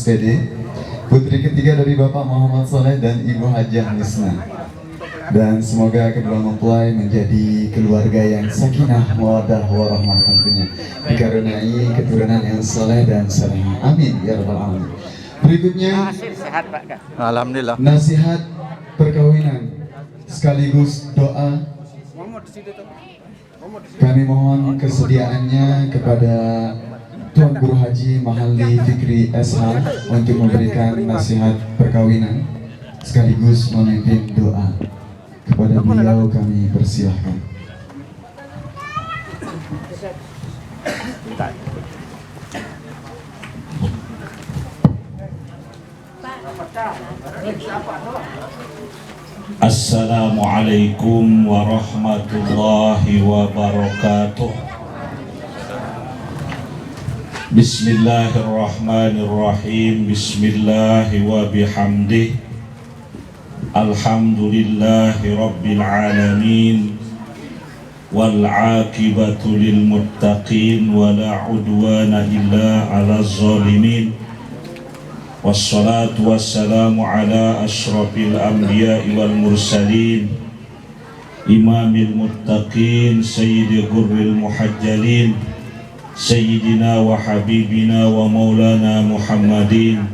SPD, putri ketiga dari Bapak Muhammad Soleh dan Ibu Hajah Nisna. Dan semoga kedua mempelai menjadi keluarga yang sakinah, mawaddah, warahmah tentunya, dikaruniai keturunan yang soleh dan saleh. Amin ya rabbal alamin. Berikutnya Alhamdulillah. nasihat perkawinan sekaligus doa. Kami mohon kesediaannya kepada Tuan Guru Haji Mahalli Fikri SH untuk memberikan nasihat perkawinan sekaligus memimpin doa. Kepada beliau kami persilahkan. Assalamualaikum warahmatullahi wabarakatuh. Bismillahirrahmanirrahim. Bismillahi wa bihamdih. Alhamdulillahi rabbil alamin. Wal aqibatu lil muttaqin wa la udwana illa 'alaz zalimin. Wassalatu wassalamu ala asyrafil anbiya'i wal mursalin, imamil muttaqin, sayyidi ghurril muhajjalin, sayyidina wa habibina wa maulana Muhammadin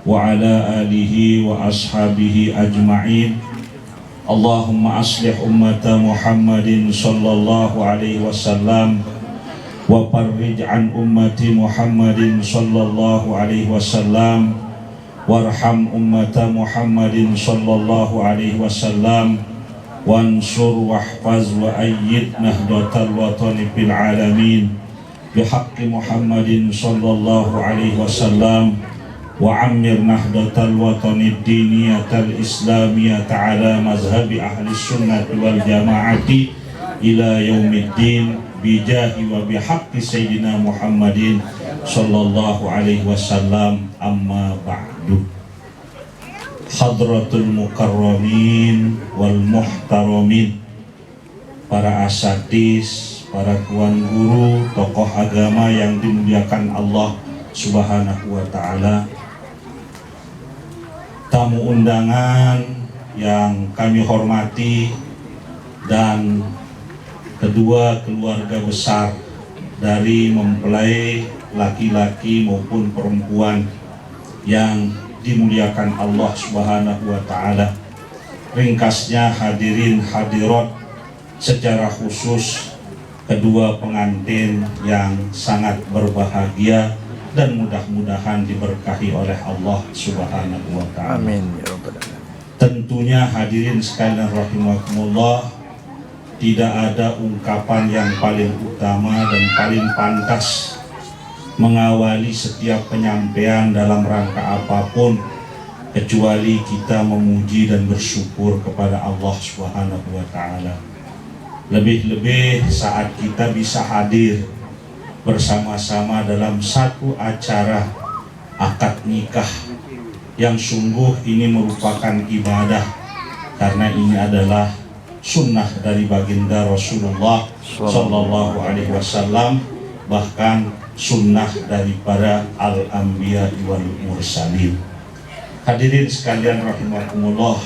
wa ala alihi wa ashabihi ajma'in. Allahumma aslih ummata Muhammadin sallallahu alaihi wasallam wa farrij an ummati Muhammadin sallallahu alaihi wasallam warham ummata Muhammadin sallallahu alaihi wasallam wansur wahfaz wa ayyid nahdatal watani fil alamin bihaqqi Muhammadin sallallahu alaihi wasallam wa ammir nahdatal watani diniyatal islamiyata ala mazhabi ahli sunnati wal jamaati ila yaumiddin bijahi wa bihaqqi sayyidina Muhammadin sallallahu alaihi wasallam. Amma ba'du. Hadratul mukarramin wal muhtaramin, para asatidz, para tuan guru, tokoh agama yang dimuliakan Allah Subhanahu wa taala, tamu undangan yang kami hormati, dan kedua keluarga besar dari mempelai laki-laki maupun perempuan yang dimuliakan Allah Subhanahu wa taala. Ringkasnya hadirin hadirat, secara khusus kedua pengantin yang sangat berbahagia dan mudah-mudahan diberkahi oleh Allah Subhanahu wa taala. Amin ya rabbal alamin. Tentunya hadirin sekalian rahimakumullah, tidak ada ungkapan yang paling utama dan paling pantas mengawali setiap penyampaian dalam rangka apapun kecuali kita memuji dan bersyukur kepada Allah Subhanahu wa taala. Lebih-lebih saat kita bisa hadir bersama-sama dalam satu acara akad nikah yang sungguh ini merupakan ibadah, karena ini adalah sunnah dari baginda Rasulullah sallallahu alaihi wasallam, bahkan sunnah daripada al-anbiya wal mursalin. Hadirin sekalian rahimakumullah,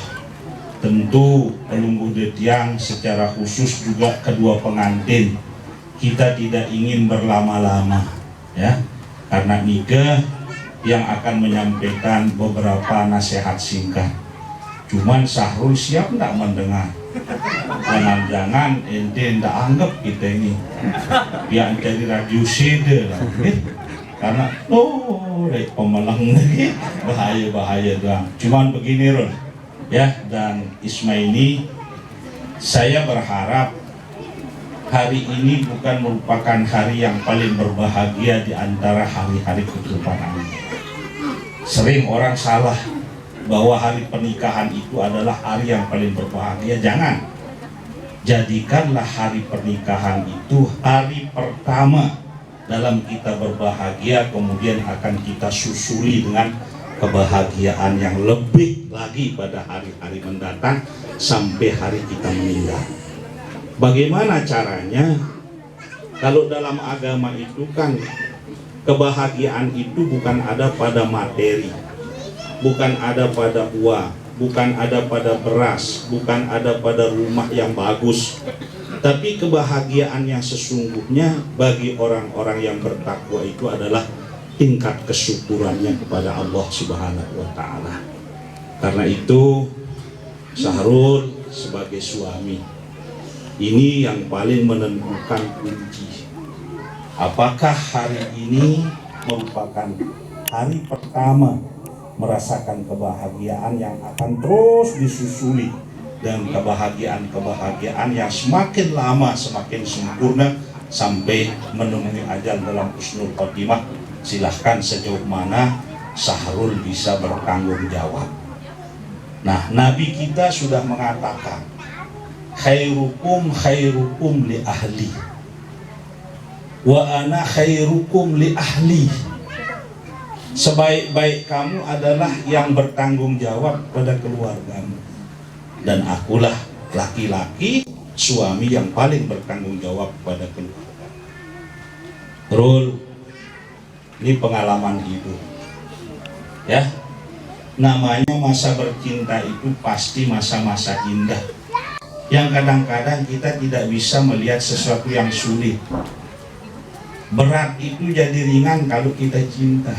tentu pelungguh detiang, secara khusus juga kedua pengantin, kita tidak ingin berlama-lama ya, karena nikah yang akan menyampaikan beberapa nasihat singkat. Cuman Sahrul siap tidak mendengar? Jangan-jangan ente ndak anggap kita ini yang jadi radio sede lah, karena dari pemelang lagi bahaya doang. Cuman begini Ron ya, dan Ismaili, saya berharap hari ini bukan merupakan hari yang paling berbahagia di antara hari-hari kehidupan ini. Sering orang salah bahwa hari pernikahan itu adalah hari yang paling berbahagia. Jangan, jadikanlah hari pernikahan itu hari pertama dalam kita berbahagia, kemudian akan kita susuli dengan kebahagiaan yang lebih lagi pada hari-hari mendatang sampai hari kita meninggal. Bagaimana caranya? Kalau dalam agama itu kan Kebahagiaan itu bukan ada pada materi, bukan ada pada uang, bukan ada pada beras, bukan ada pada rumah yang bagus. Tapi kebahagiaan yang sesungguhnya bagi orang-orang yang bertakwa itu adalah tingkat kesyukurannya kepada Allah Subhanahu wa Ta'ala. Karena itu Syahrul sebagai suami ini yang paling menentukan kunci. Apakah hari ini merupakan hari pertama merasakan kebahagiaan yang akan terus disusuli dan kebahagiaan yang semakin lama semakin sempurna sampai menemui ajal dalam husnul khotimah. Silahkan sejauh mana Syahrul bisa bertanggung jawab. Nah, Nabi kita sudah mengatakan khairukum li ahli wa ana khairukum li ahli. Sebaik-baik kamu adalah yang bertanggung jawab pada keluargamu, dan akulah laki-laki suami yang paling bertanggung jawab pada keluarga. Rul, ini pengalaman hidup ya. Namanya masa bercinta itu pasti masa-masa indah yang kadang-kadang kita tidak bisa melihat sesuatu yang sulit. Berat itu jadi ringan kalau kita cinta,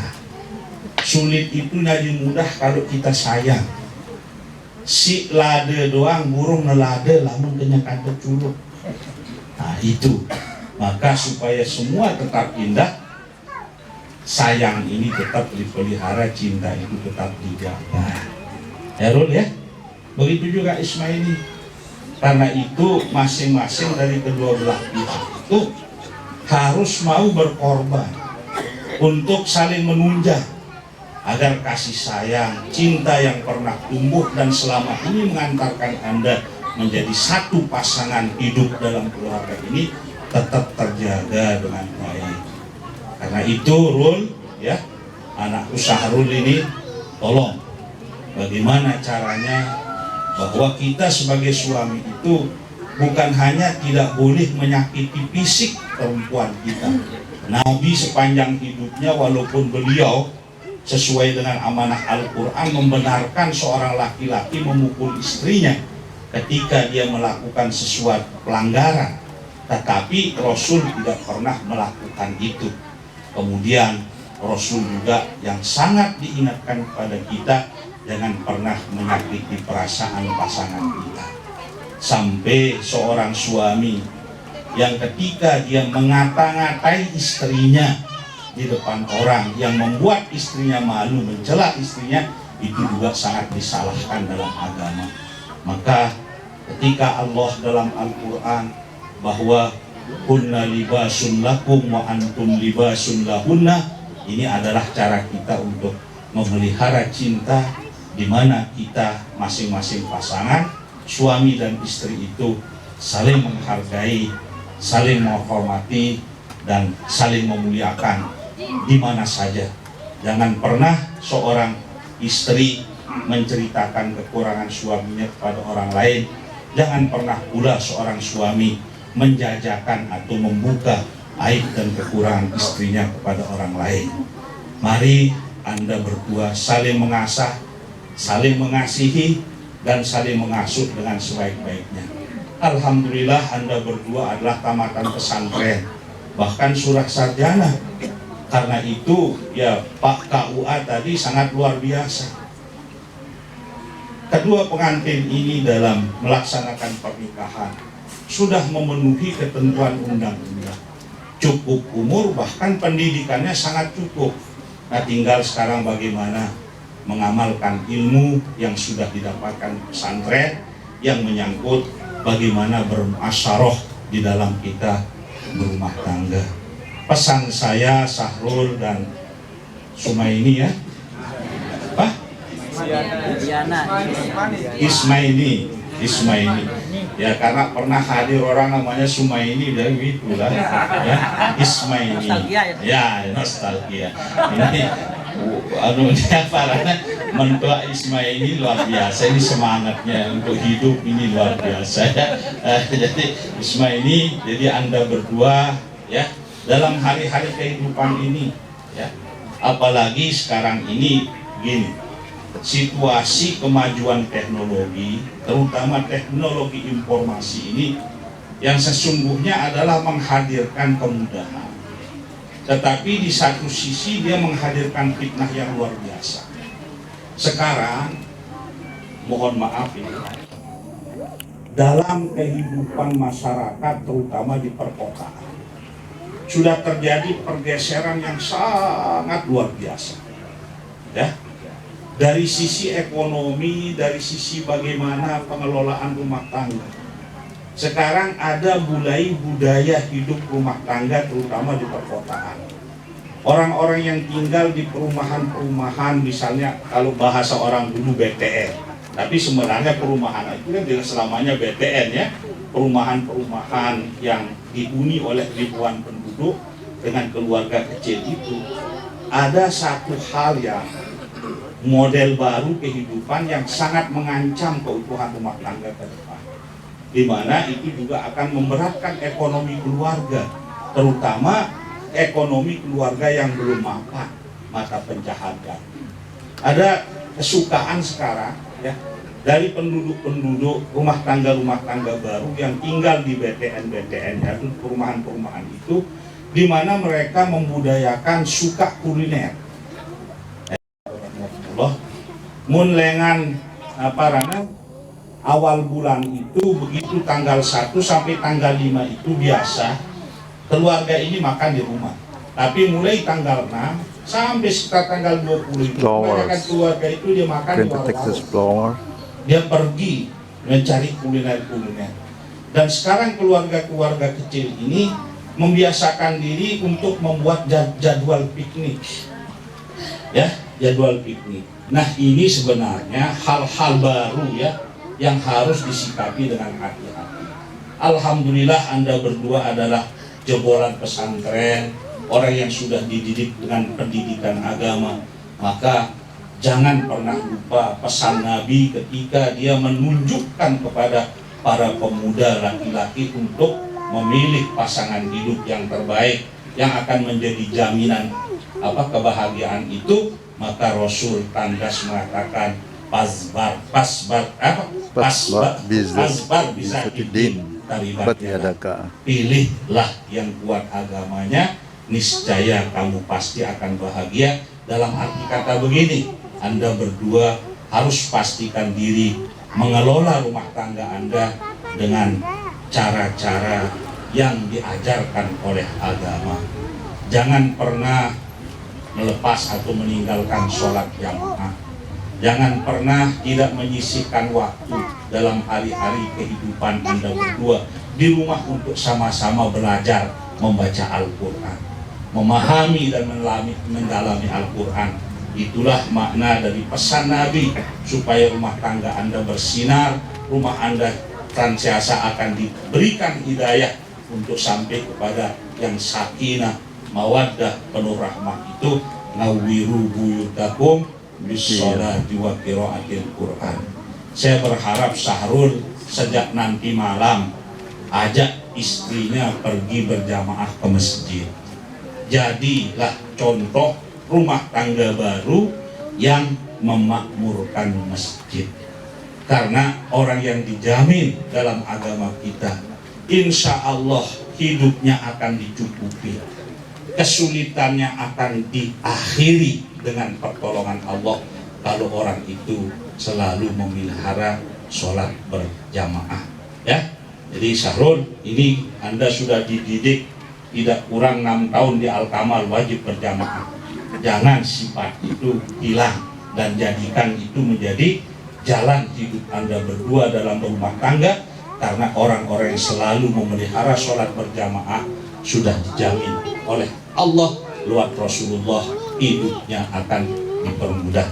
sulit itu jadi mudah kalau kita sayang. Si lade doang burung nelade lamun kenyak ada culuk. Nah itu, maka supaya semua tetap indah, sayang ini tetap dipelihara, cinta itu tetap dijaga. Ya Rul ya, begitu juga Ismaili. Karena itu masing-masing dari kedua belah pihak itu harus mau berkorban untuk saling menunjang agar kasih sayang, cinta yang pernah tumbuh dan selama ini mengantarkan Anda menjadi satu pasangan hidup dalam keluarga ini tetap terjaga dengan baik. Karena itu Rul ya, anakku Syahrul ini tolong bagaimana caranya bahwa kita sebagai suami itu bukan hanya tidak boleh menyakiti fisik perempuan kita. Nabi sepanjang hidupnya walaupun beliau sesuai dengan amanah Al-Quran membenarkan seorang laki-laki memukul istrinya ketika dia melakukan sesuatu pelanggaran, tetapi Rasul tidak pernah melakukan itu. Kemudian Rasul juga yang sangat diingatkan kepada kita jangan pernah menyakiti perasaan pasangan kita. Sampai seorang suami yang ketika dia mengata-ngatai istrinya di depan orang yang membuat istrinya malu, mencela istrinya, itu juga sangat disalahkan dalam agama. Maka ketika Allah dalam Al-Quran bahwa kunna libasun lakum wa antum libasun lahunna, ini adalah cara kita untuk memelihara cinta di mana kita masing-masing pasangan suami dan istri itu saling menghargai, saling menghormati dan saling memuliakan di mana saja. Jangan pernah seorang istri menceritakan kekurangan suaminya kepada orang lain. Jangan pernah pula seorang suami menjajakan atau membuka aib dan kekurangan istrinya kepada orang lain. Mari Anda berdua saling mengasah, saling mengasihi, dan saling mengasuh dengan sebaik-baiknya. Alhamdulillah Anda berdua adalah tamatan pesantren, bahkan surah sarjana. Karena itu ya Pak KUA tadi sangat luar biasa. Kedua pengantin ini dalam melaksanakan pernikahan sudah memenuhi ketentuan undang-undang, cukup umur, bahkan pendidikannya sangat cukup. Nah tinggal sekarang bagaimana mengamalkan ilmu yang sudah didapatkan pesantren yang menyangkut bagaimana bermuasyarah di dalam kita berumah tangga. Pesan saya Syahrul dan Sumaini ya, apa? Ismaili ya, karena pernah hadir orang namanya Sumaini dan itulah ya, Ismaili ya, nostalgia ini karena mentua Ismaili luar biasa, ini semangatnya untuk hidup ini luar biasa ya. Jadi Ismaili, jadi Anda berdua ya dalam hari-hari kehidupan ini ya. Apalagi sekarang ini gini, situasi kemajuan teknologi, terutama teknologi informasi ini yang sesungguhnya adalah menghadirkan kemudahan, tetapi di satu sisi dia menghadirkan fitnah yang luar biasa. Sekarang mohon maaf ini, dalam kehidupan masyarakat terutama di perkotaan sudah terjadi pergeseran yang sangat luar biasa, ya, dari sisi ekonomi, dari sisi bagaimana pengelolaan rumah tangga. Sekarang ada mulai budaya hidup rumah tangga terutama di perkotaan. Orang-orang yang tinggal di perumahan-perumahan, misalnya kalau bahasa orang dulu BTN, tapi sebenarnya perumahan itu kan tidak selamanya BTN, ya. Perumahan-perumahan yang dihuni oleh ribuan penduduk dengan keluarga kecil itu, ada satu hal yang model baru kehidupan yang sangat mengancam keutuhan rumah tangga ke depan, di mana itu juga akan memberatkan ekonomi keluarga, terutama ekonomi keluarga yang belum mapan mata pencaharian. Ada kesukaan sekarang, ya, dari penduduk-penduduk rumah tangga baru yang tinggal di BTN, yaitu perumahan-perumahan itu, di mana mereka membudayakan suka kuliner. Munlengan awal bulan itu, begitu tanggal 1 sampai tanggal 5 itu biasa keluarga ini makan di rumah. Tapi mulai tanggal 6 sampai sekitar tanggal 20 itu kebanyakan keluarga itu dia makan di warung. Dia pergi mencari kuliner-kuliner. Dan sekarang keluarga-keluarga kecil ini membiasakan diri untuk membuat jadwal piknik. Ya, jadwal piknik. Nah, ini sebenarnya hal-hal baru, ya, yang harus disikapi dengan hati-hati. Alhamdulillah Anda berdua adalah jebolan pesantren, orang yang sudah dididik dengan pendidikan agama. Maka jangan pernah lupa pesan Nabi ketika dia menunjukkan kepada para pemuda laki-laki untuk memilih pasangan hidup yang terbaik yang akan menjadi jaminan kebahagiaan itu. Maka Rasul tandas mengatakan pasbar bisa pilihlah yang kuat agamanya, niscaya kamu pasti akan bahagia. Dalam arti kata begini, Anda berdua harus pastikan diri mengelola rumah tangga Anda dengan cara-cara yang diajarkan oleh agama. Jangan pernah melepas atau meninggalkan sholat jamaah. Jangan pernah tidak menyisihkan waktu dalam hari-hari kehidupan Anda berdua di rumah untuk sama-sama belajar membaca Al-Quran, memahami dan mendalami Al-Quran. Itulah makna dari pesan Nabi, supaya rumah tangga Anda bersinar, rumah Anda senantiasa akan diberikan hidayah untuk sampai kepada yang sakinah, mawaddah, penuh rahmah itu. Nawwiru buyutakum bis-sholati wa qiraatil Quran. Saya berharap Syahrul sejak nanti malam ajak istrinya pergi berjamaah ke masjid. Jadilah contoh rumah tangga baru yang memakmurkan masjid. Karena orang yang dijamin dalam agama kita, insya Allah hidupnya akan dicukupi, kesulitannya akan diakhiri dengan pertolongan Allah kalau orang itu selalu memelihara sholat berjamaah, ya. Jadi Syahrul, ini Anda sudah dididik tidak kurang 6 tahun di Al-Kamal wajib berjamaah. Jangan sifat itu hilang dan jadikan itu menjadi jalan hidup Anda berdua dalam rumah tangga. Karena orang-orang yang selalu memelihara sholat berjamaah sudah dijamin oleh Allah lewat Rasulullah, hidupnya akan dipermudah.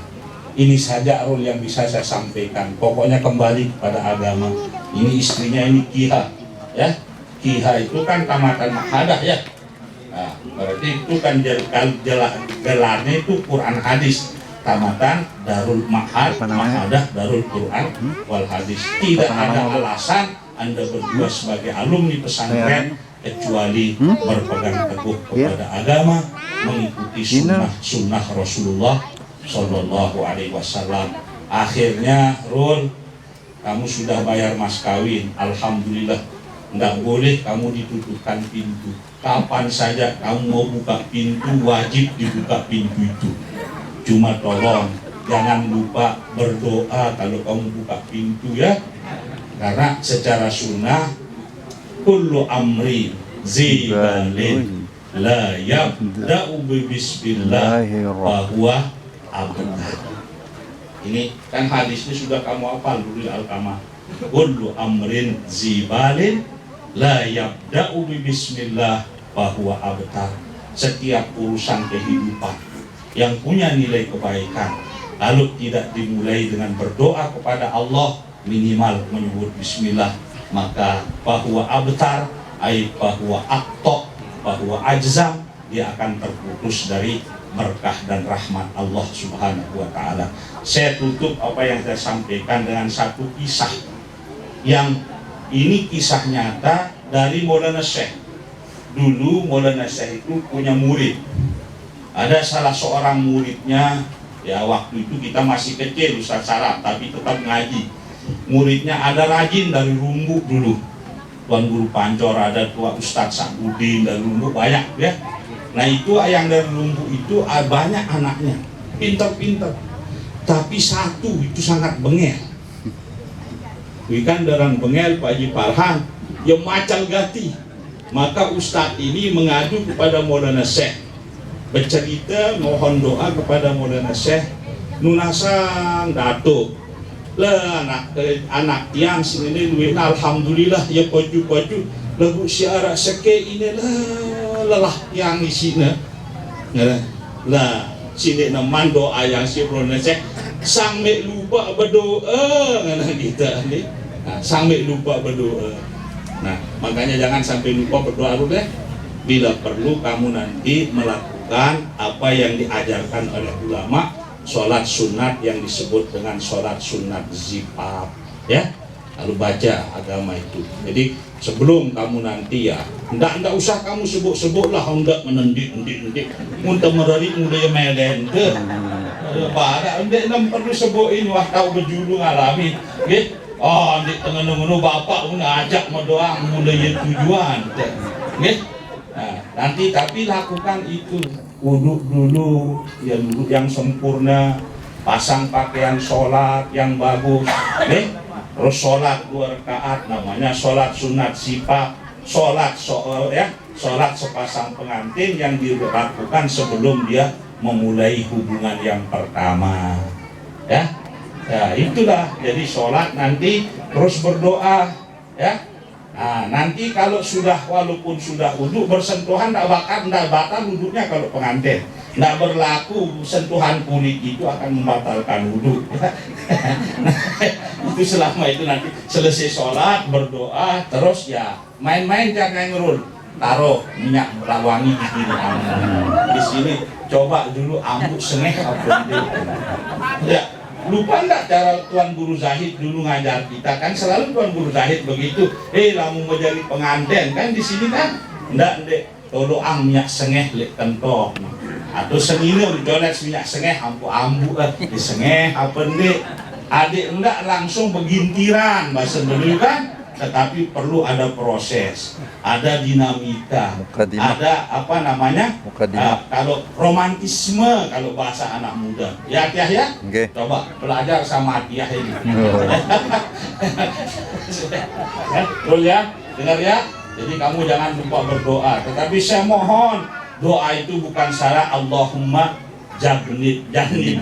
Ini saja Arul yang bisa saya sampaikan. Pokoknya kembali kepada agama. Ini istrinya ini Kiha, ya. Kiha itu kan tamatan Mahadah, ya. Nah, berarti itu kan gelarnya itu Quran hadis. Tamatan Darul Mahadah Darul Quran wal hadis. Tidak ada alasan Anda berdua sebagai alumni pesantren kecuali berpegang teguh kepada agama, mengikuti sunnah Rasulullah Shallallahu Alaihi Wasallam. Akhirnya, Rul, kamu sudah bayar mas kawin, alhamdulillah. Nggak boleh kamu ditutupkan pintu. Kapan saja kamu mau buka pintu, wajib dibuka pintu itu. Cuma tolong jangan lupa berdoa kalau kamu buka pintu ya. Karena secara sunnah, kullu amri zibalin la yabda'u bismillah wa huwa abtar. Ini kan hadisnya sudah kamu hafal dulu Al-Kamah. Kullu amrin zibalin la yabda'u bismillah wa huwa abtar. Setiap urusan kehidupan yang punya nilai kebaikan, lalu tidak dimulai dengan berdoa kepada Allah, minimal menyebut bismillah, maka bahwa abtar, ay bahwa akto, bahwa ajzam, dia akan terputus dari berkah dan rahmat Allah Subhanahu wa Ta'ala. Saya tutup apa yang saya sampaikan dengan satu kisah, yang ini kisah nyata dari Maulana Syekh. Dulu Maulana Syekh itu punya murid. Ada salah seorang muridnya, ya waktu itu kita masih kecil Ustaz Salam, tapi tetap ngaji. Muridnya ada rajin dari Rumbu dulu, Tuan Guru Pancor, ada Tua Ustadz Sakudin dari Rumbu, banyak ya. Nah itu yang dari Rumbu itu banyak anaknya, pintar-pintar, tapi satu itu sangat bengel. Ikan darang bengel Pak Haji Farhan, yang macal gati. Maka Ustadz ini mengadu kepada Maulana Syekh, bercerita mohon doa kepada Maulana Syekh, nunasang datuk lah anak yang sini duit alhamdulillah ya poju-poju lagu syiara seke ini lelah yang isinya lah sini neman doa yang si Maulana Syekh sampai lupa berdoa ngana kita nih. Nah, sampai lupa berdoa. Nah, makanya jangan sampai lupa berdoa dulu ya. Bila perlu kamu nanti melakukan apa yang diajarkan oleh ulama, sholat sunat yang disebut dengan sholat sunat zifaf, ya. Lalu baca agama itu. Jadi sebelum kamu nanti ya, ndak usah kamu sebut-sebut lah, ndak menendik, muntah merari mulai melen ke. Pada ndak perlu sebutin wah tahu berjulu ngalami, gitu. Oh, ndik tengah-tengah bapak pun ajak mau doang mulai tujuan, gitu. Nah, nanti tapi lakukan itu, wudhu dulu, ya wudhu yang sempurna, pasang pakaian sholat yang bagus, terus sholat 2 rakaat, namanya sholat sunat sifat, sholat sepasang pengantin yang dilakukan sebelum dia memulai hubungan yang pertama, ya, ya itulah. Jadi sholat nanti terus berdoa, ya. Nah, nanti kalau sudah walaupun sudah wudhu bersentuhan tidak batal wudhunya kalau pengantin. Tidak berlaku sentuhan kulit itu akan membatalkan wudhu. Nah, itu selama itu nanti selesai sholat berdoa terus ya main-main jangan ngerul. Taruh minyak wangi di sini. Di sini coba dulu ambuk sengeh apa ya. Lupa enggak cara Tuan Guru Zahid dulu ngajar kita, kan selalu Tuan Guru Zahid begitu, lamu mau jadi pengantin kan di sini kan enggak tolong minyak sengeh lek kentok atau senino dicolet minyak sengeh ambu di sengeh apa ndek adik enggak langsung begintiran bahasa dulu kan, tetapi perlu ada proses, ada dinamika, ada apa namanya, kalau romantisme kalau bahasa anak muda, ya Tiah ya, okay. Coba belajar sama Tiah ini, betul ya, dengar ya. Jadi kamu jangan lupa berdoa, tetapi saya mohon doa itu bukan salah Allahumma jannib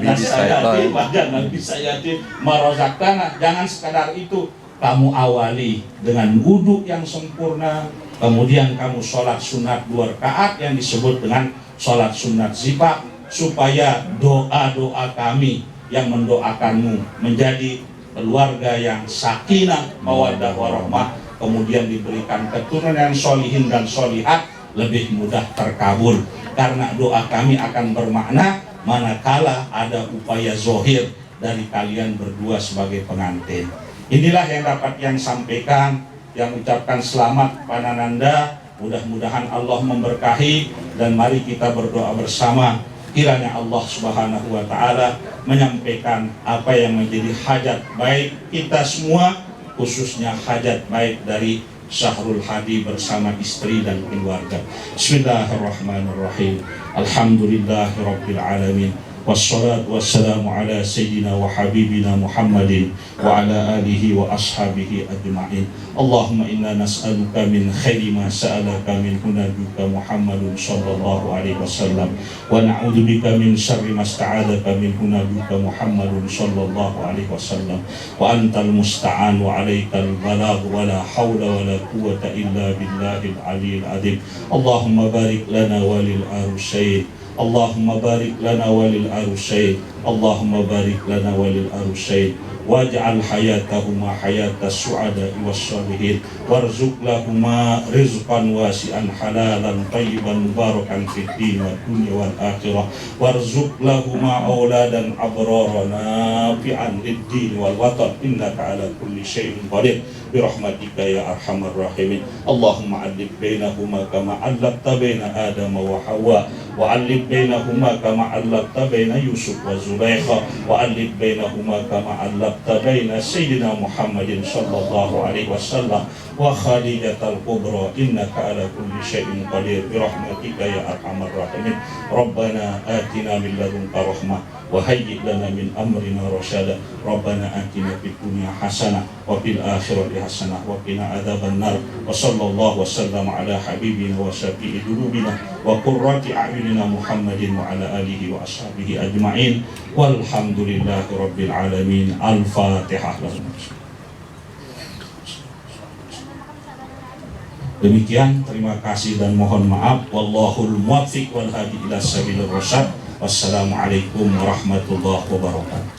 nasayatin wa jannib sayatin marozaqtana, jangan sekadar itu. Kamu awali dengan wudhu yang sempurna, kemudian kamu sholat sunat 2 rakaat yang disebut dengan sholat sunat zifaf, supaya doa-doa kami yang mendoakanmu menjadi keluarga yang sakinah, mawaddah warahmah, kemudian diberikan keturunan yang sholihin dan sholihat lebih mudah terkabul, karena doa kami akan bermakna manakala ada upaya zohir dari kalian berdua sebagai pengantin. Inilah yang dapat yang sampaikan, yang ucapkan selamat Panananda Mudah-mudahan Allah memberkahi, dan mari kita berdoa bersama kiranya Allah Subhanahu wa Ta'ala menyampaikan apa yang menjadi hajat baik kita semua, khususnya hajat baik dari Syahrul Hadi bersama istri dan keluarga. Bismillahirrahmanirrahim. Alhamdulillahirabbil alamin. Wassalatu wassalamu ala sayyidina wa habibina Muhammadin wa ala alihi wa ashabihi ajma'in. Allahumma inna nas'aluka min khairi ma sa'alaka min nabiyuka Muhammadun sallallahu alaihi wasallam, wa na'udzubika min syarri ma sta'adzaka min nabiyuka Muhammadun sallallahu alaihi wasallam, wa antal musta'an wa alaikal balagh wa la haula wa la quwwata illa billahil aliyyil azim. Allahumma barik lana wa lil arusayn, Allahumma barik lana walil arusayn, Allahumma barik lana walil arusayn, waj'al hayatahuma hayatas su'ada'i wassalihin, warzuq lahuma rizqan wasi'an halalan tayyiban mubarakan fid din wa dunya wal akhirah, warzuq lahuma auladan abrara nafi'an lid din wal watan, innaka ala kulli syai'in qadir birahmatika ya arhamar rahimin. Allahumma alif bainahuma kama allafta baina Adam wa Hawa, wa alif bainahuma kama allafta baina Yusuf wa Zulaikha, wa alif bainahuma kama allafta baina Sayyidina Muhammadin sallallahu alaihi wasallam wa Khadijatal Kubra, innaka ala kulli syai'in qadir birahmatika ya arhamar rahimin. Rabbana atina min ladunka rahmah wa hayyi' lana min amrina rasyada. Rabbana atina fid dunya hasanah wa fil akhirati hasanah wa qina adzabannar. Wa sallallahu wasallam ala habibina wa syafi'i dhunubina wa qurrati a'yunina Muhammadin wa ala alihi wa ashabihi ajma'in. Walhamdulillahi rabbil alamin. Al-Fatihah. Demikian, terima kasih dan mohon maaf. Wallahul muwaffiq wal hadi ila sabilir rasyad. Wassalamualaikum warahmatullahi wabarakatuh.